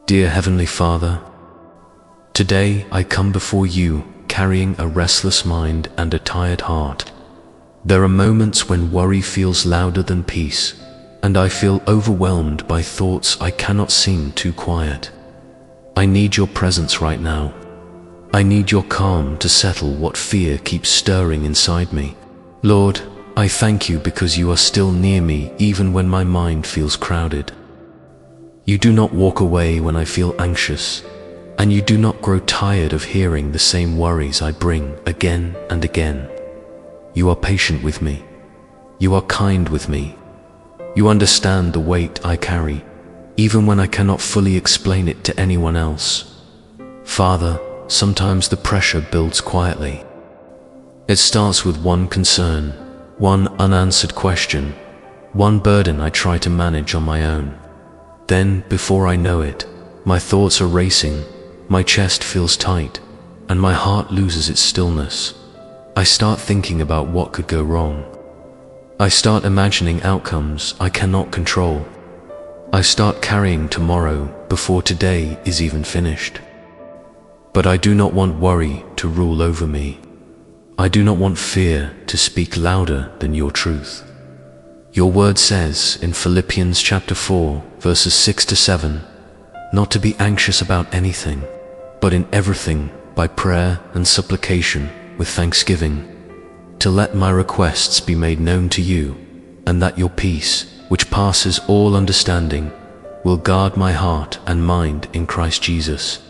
Dear Heavenly Father, today I come before you carrying a restless mind and a tired heart. There are moments when worry feels louder than peace, and I feel overwhelmed by thoughts I cannot seem to quiet. I need your presence right now. I need your calm to settle what fear keeps stirring inside me. Lord, I thank you because you are still near me even when my mind feels crowded. You do not walk away when I feel anxious, and you do not grow tired of hearing the same worries I bring again and again. You are patient with me. You are kind with me. You understand the weight I carry, even when I cannot fully explain it to anyone else. Father, sometimes the pressure builds quietly. It starts with one concern, one unanswered question, one burden I try to manage on my own. Then, before I know it, my thoughts are racing, my chest feels tight, and my heart loses its stillness. I start thinking about what could go wrong. I start imagining outcomes I cannot control. I start carrying tomorrow before today is even finished. But I do not want worry to rule over me. I do not want fear to speak louder than your truth. Your word says in Philippians chapter 4, verses 6 to 7, not to be anxious about anything, but in everything, by prayer and supplication, with thanksgiving, to let my requests be made known to you, and that your peace, which passes all understanding, will guard my heart and mind in Christ Jesus.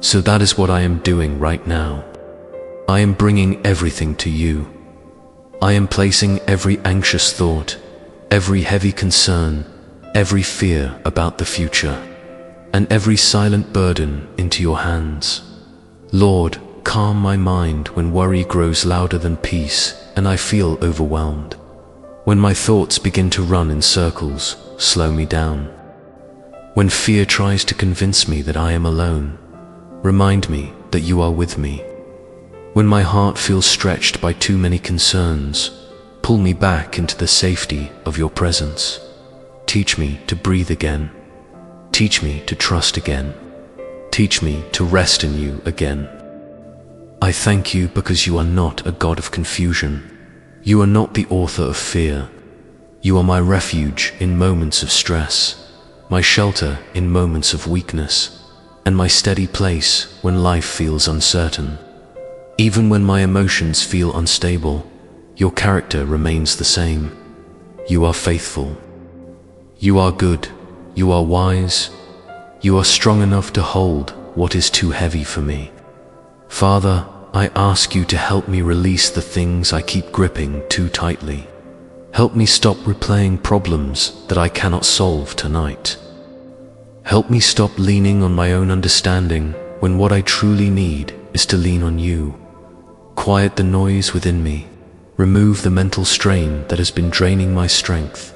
So that is what I am doing right now. I am bringing everything to you. I am placing every anxious thought, every heavy concern, every fear about the future, and every silent burden into your hands. Lord, calm my mind when worry grows louder than peace and I feel overwhelmed. When my thoughts begin to run in circles, slow me down. When fear tries to convince me that I am alone, remind me that you are with me. When my heart feels stretched by too many concerns, pull me back into the safety of your presence. Teach me to breathe again. Teach me to trust again. Teach me to rest in you again. I thank you because you are not a God of confusion. You are not the author of fear. You are my refuge in moments of stress, my shelter in moments of weakness, and my steady place when life feels uncertain. Even when my emotions feel unstable, your character remains the same. You are faithful. You are good. You are wise. You are strong enough to hold what is too heavy for me. Father, I ask you to help me release the things I keep gripping too tightly. Help me stop replaying problems that I cannot solve tonight. Help me stop leaning on my own understanding when what I truly need is to lean on you. Quiet the noise within me. Remove the mental strain that has been draining my strength.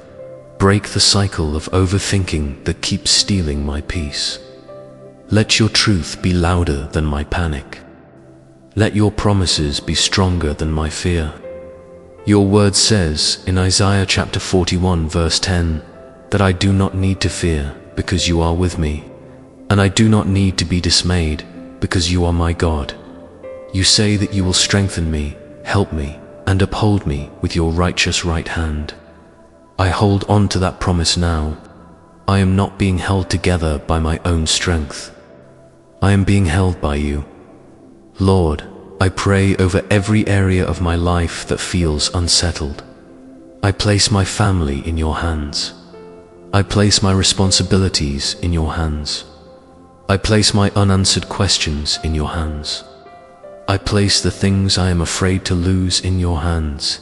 Break the cycle of overthinking that keeps stealing my peace. Let your truth be louder than my panic. Let your promises be stronger than my fear. Your word says in Isaiah chapter 41 verse 10 that I do not need to fear because you are with me, and I do not need to be dismayed because you are my God. You say that you will strengthen me, help me, and uphold me with your righteous right hand. I hold on to that promise now. I am not being held together by my own strength. I am being held by you. Lord, I pray over every area of my life that feels unsettled. I place my family in your hands. I place my responsibilities in your hands. I place my unanswered questions in your hands. I place the things I am afraid to lose in your hands.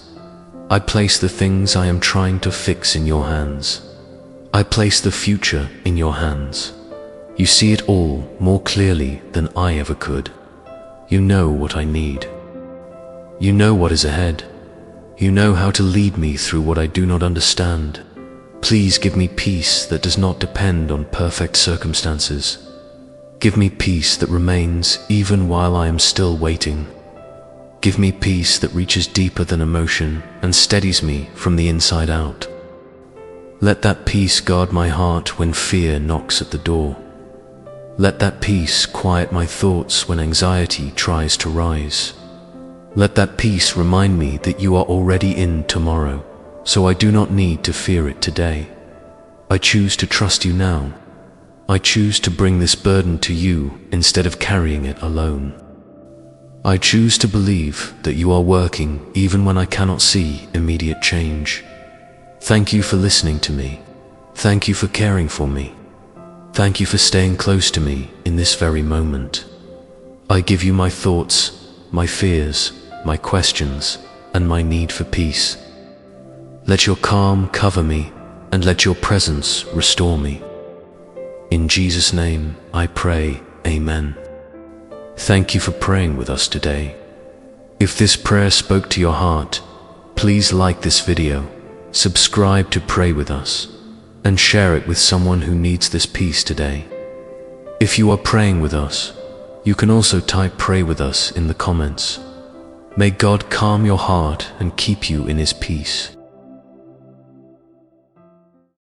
I place the things I am trying to fix in your hands. I place the future in your hands. You see it all more clearly than I ever could. You know what I need. You know what is ahead. You know how to lead me through what I do not understand. Please give me peace that does not depend on perfect circumstances. Give me peace that remains even while I am still waiting. Give me peace that reaches deeper than emotion and steadies me from the inside out. Let that peace guard my heart when fear knocks at the door. Let that peace quiet my thoughts when anxiety tries to rise. Let that peace remind me that you are already in tomorrow, so I do not need to fear it today. I choose to trust you now. I choose to bring this burden to you instead of carrying it alone. I choose to believe that you are working even when I cannot see immediate change. Thank you for listening to me. Thank you for caring for me. Thank you for staying close to me in this very moment. I give you my thoughts, my fears, my questions, and my need for peace. Let your calm cover me, and let your presence restore me. In Jesus' name, I pray, Amen. Thank you for praying with us today. If this prayer spoke to your heart, please like this video, subscribe to Pray With Us, and share it with someone who needs this peace today. If you are praying with us, you can also type Pray With Us in the comments. May God calm your heart and keep you in His peace.